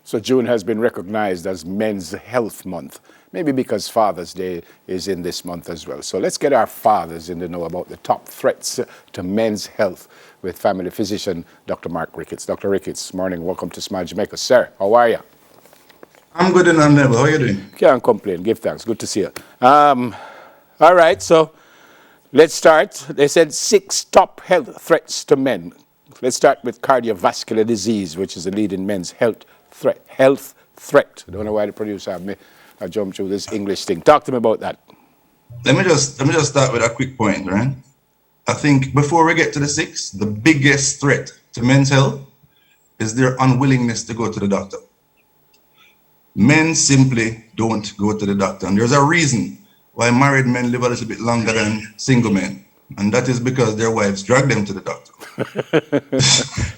So June has been recognized as Men's Health Month, maybe because Father's Day is in this month as well. So let's get our fathers in the know about the top threats to men's health with family physician Dr. Mark Ricketts. Dr. Ricketts, morning. Welcome to Smile Jamaica. Sir, how are you? I'm good in that level. How are you doing? Can't complain. Give thanks. Good to see you. All right, so let's start. They said 6 top health threats to men. Let's start with cardiovascular disease, which is the leading men's health threat. I don't know why the producer had me. I jumped through this English thing. Talk to me about that. Let me just start with a quick point, right? I think before we get to the 6, the biggest threat to men's health is their unwillingness to go to the doctor. Men simply don't go to the doctor, and there's a reason why married men live a little bit longer than single men, and that is because their wives drag them to the doctor.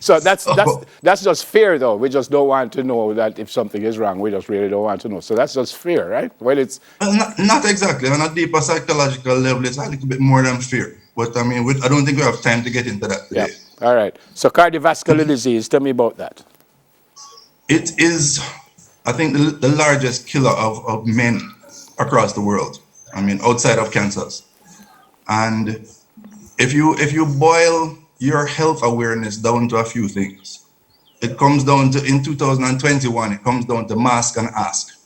So that's So, that's just fear, though. We just don't want to know that if something is wrong. We just really don't want to know. So that's just fear, right? Well, it's well, not exactly. On a deeper psychological level, it's a little bit more than fear. But I mean, I don't think we have time to get into that yeah. today. All right. So cardiovascular disease. Tell me about that. It is, I think, the largest killer of men across the world. I mean, outside of cancers. And if you boil your health awareness down to a few things, it comes down to, in 2021, it comes down to mask and ask.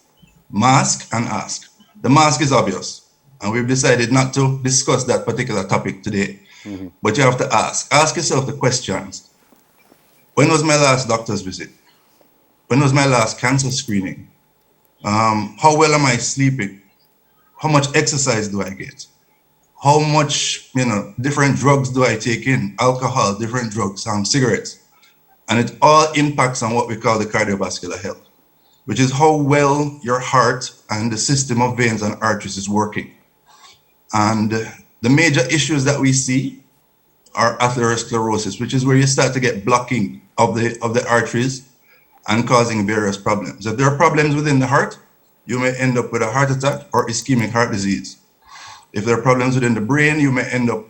Mask and ask. The mask is obvious, and we've decided not to discuss that particular topic today. But you have to ask. Ask yourself the questions. When was my last doctor's visit? When was my last cancer screening? How well am I sleeping? How much exercise do I get? How much, different drugs do I take in? Alcohol, different drugs, cigarettes. And it all impacts on what we call the cardiovascular health, which is how well your heart and the system of veins and arteries is working. And the major issues that we see are atherosclerosis, which is where you start to get blocking of the arteries and causing various problems. If there are problems within the heart, you may end up with a heart attack or ischemic heart disease. If there are problems within the brain, you may end up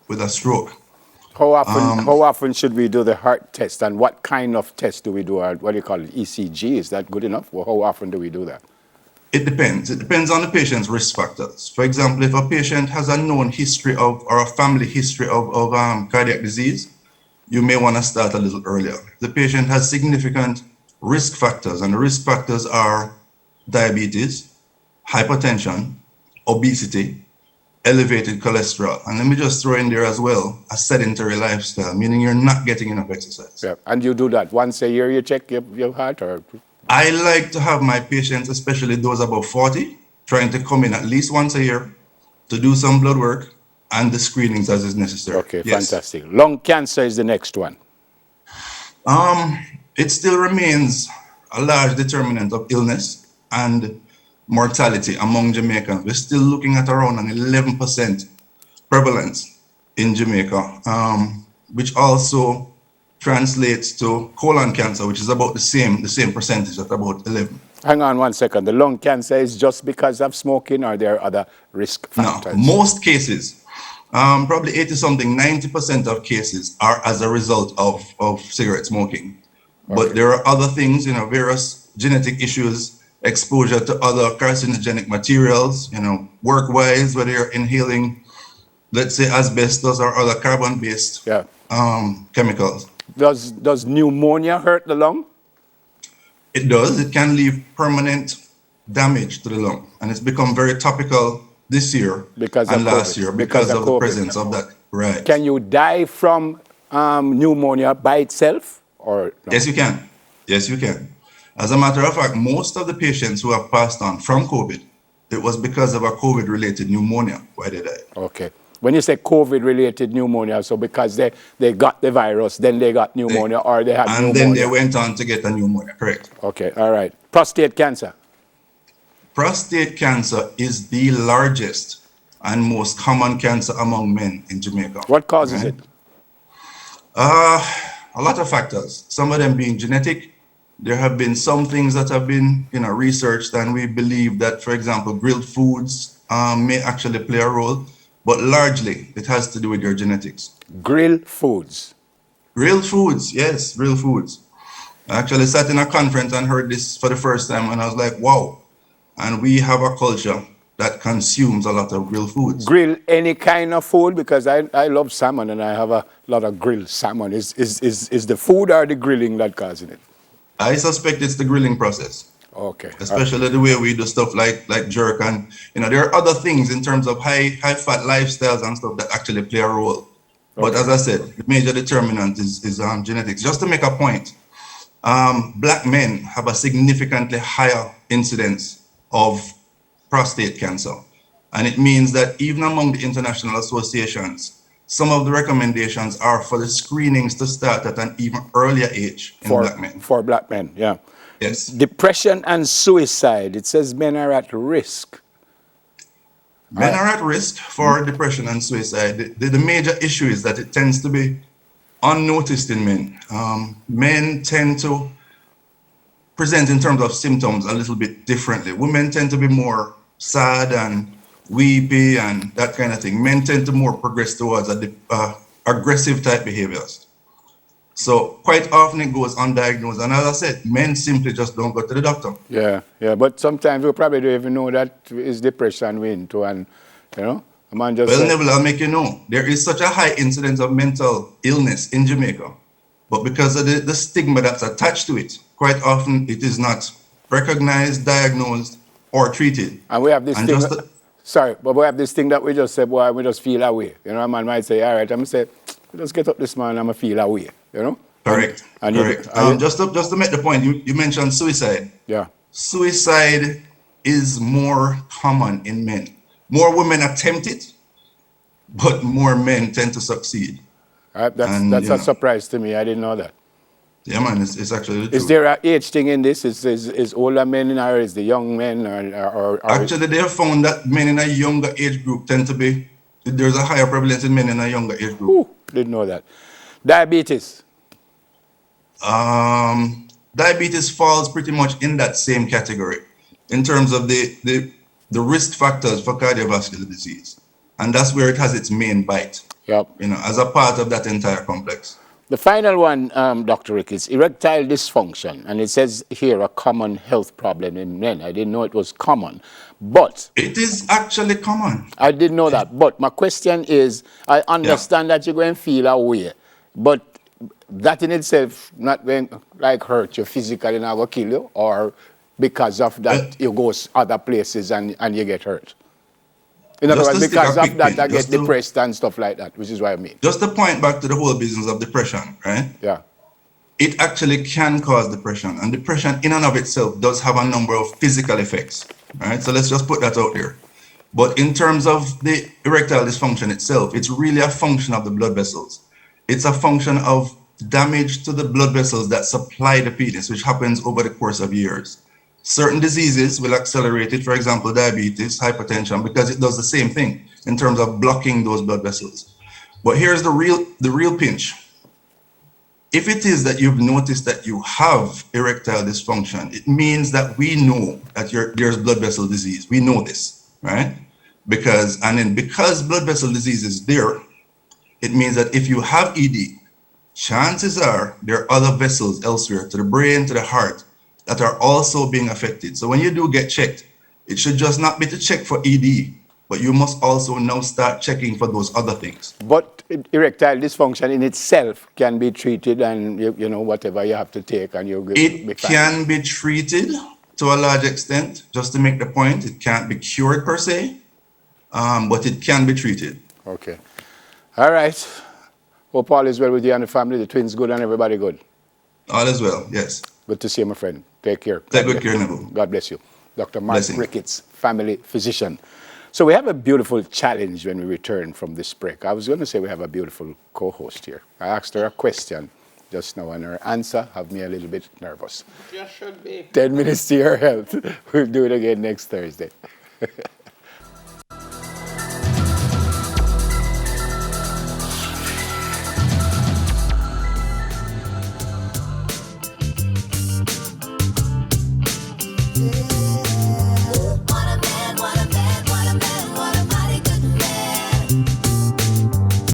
with a stroke. How often should we do the heart test, and what kind of test do we do? What do you call it? ECG? Is that good enough? Well, how often do we do that? It depends. It depends on the patient's risk factors. For example, if a patient has a known history of, or a family history of cardiac disease, you may want to start a little earlier. The patient has significant risk factors, and the risk factors are diabetes, hypertension, obesity, elevated cholesterol. And let me just throw in there as well a sedentary lifestyle, meaning you're not getting enough exercise. Yeah. And you do that once a year. You check your heart, or I like to have my patients, especially those above 40, trying to come in at least once a year to do some blood work and the screenings as is necessary. okay, Yes. fantastic. Lung cancer is the next one. It still remains a large determinant of illness and mortality among Jamaicans. We're still looking at around an 11% prevalence in Jamaica, which also translates to colon cancer, which is about the same percentage at about 11. Hang on one second. The lung cancer is just because of smoking, or there are other risk Now, factors? most cases, probably 80 something, 90% of cases are as a result of cigarette smoking. But Okay. there are other things, various genetic issues, exposure to other carcinogenic materials, work-wise, whether you're inhaling, let's say, asbestos or other carbon-based Yeah. chemicals. Does pneumonia hurt the lung? It does. It can leave permanent damage to the lung. And it's become very topical this year Because of and last COVID. year Because because of of the COVID. presence of that. Right. Can you die from pneumonia by itself, or no? Yes, you can. Yes, you can. As a matter of fact, most of the patients who have passed on from COVID, it was because of a COVID-related pneumonia why they died. Okay. When you say COVID-related pneumonia, so because they got the virus, then they got They, pneumonia, or they had and then they pneumonia. went on to get a pneumonia, correct. Okay, all right. Prostate cancer. Prostate cancer is the largest and most common cancer among men in Jamaica, What causes right? it? A lot of factors, some of them being genetic. There have been some things that have been, researched, and we believe that, for example, grilled foods may actually play a role, but largely it has to do with your genetics. Grill foods. Real foods, yes, real foods. I actually sat in a conference and heard this for the first time, and I was like, wow. And we have a culture that consumes a lot of real foods. Grill any kind of food, because I love salmon and I have a lot of grilled salmon. Is the food or the grilling that causing it? I suspect it's the grilling process. Okay. Especially the way we do stuff like jerk, and there are other things in terms of high fat lifestyles and stuff that actually play a role. But as I said, the major determinant is genetics. Just to make a point, black men have a significantly higher incidence of prostate cancer. And it means that even among the international associations, some of the recommendations are for the screenings to start at an even earlier age in black men. For black men, yeah. Yes. Depression and suicide, it says men are at risk. Men are at risk for depression and suicide. The major issue is that it tends to be unnoticed in men. Men tend to present in terms of symptoms a little bit differently. Women tend to be more sad and weepy and that kind of thing. Men tend to more progress towards aggressive type behaviors. So quite often it goes undiagnosed. And as I said, men simply just don't go to the doctor. Yeah. But sometimes we probably don't even know that is depression we into, and a man just. Well, Neville, I'll make you know, there is such a high incidence of mental illness in Jamaica, but because of the stigma that's attached to it, quite often it is not recognized, diagnosed, or treated. And we have this thing. But we have this thing that we just say, boy, we just feel away. A man might say, all right, I'm going to say, let's get up this man, I'm going to feel away. Correct. Correct. Just to make the point, you mentioned suicide. Yeah. Suicide is more common in men. More women attempt it, but more men tend to succeed. That's a surprise to me. I didn't know that. Yeah, man, it's actually the Is there an age thing in this? Is older men or is the young men? Or actually, they have found that men in a younger age group tend to be, there's a higher prevalence in men in a younger age group. Ooh, didn't know that. Diabetes. Diabetes falls pretty much in that same category in terms of the risk factors for cardiovascular disease. And that's where it has its main bite. Yep. As a part of that entire complex. The final one, Dr. Rick, is erectile dysfunction. And it says here a common health problem in men. I didn't know it was common. But it is actually common. I didn't know that. But my question is, I understand that you're going to feel away. But that in itself not going like hurt you physically and will kill you, or because of that you go other places and you get hurt. In other words, because of that I get depressed and stuff like that, which is what I mean. Just to point back to the whole business of depression, right? Yeah. It actually can cause depression, and depression in and of itself does have a number of physical effects, right? So let's just put that out there. But in terms of the erectile dysfunction itself, it's really a function of the blood vessels. It's a function of damage to the blood vessels that supply the penis, which happens over the course of years. Certain diseases will accelerate it, for example, diabetes, hypertension, because it does the same thing in terms of blocking those blood vessels. But here's the real pinch. If it is that you've noticed that you have erectile dysfunction, it means that we know that there's blood vessel disease. We know this, right? Because blood vessel disease is there, it means that if you have ED, chances are there are other vessels elsewhere, to the brain, to the heart, that are also being affected. So when you do get checked, it should just not be to check for ED, but you must also now start checking for those other things. But erectile dysfunction in itself can be treated, and whatever you have to take, and you'll It can be treated to a large extent. Just to make the point, it can't be cured per se, but it can be treated. Okay. All right. Hope all is well with you and the family. The twins good and everybody good. All is well, yes. Good to see you, my friend. Take care. Take good care, Neville. God bless you. Dr. Mark Ricketts, family physician. So we have a beautiful challenge when we return from this break. I was going to say we have a beautiful co-host here. I asked her a question just now, and her answer have me a little bit nervous. Just should be. 10 minutes to your health. We'll do it again next Thursday. Yeah.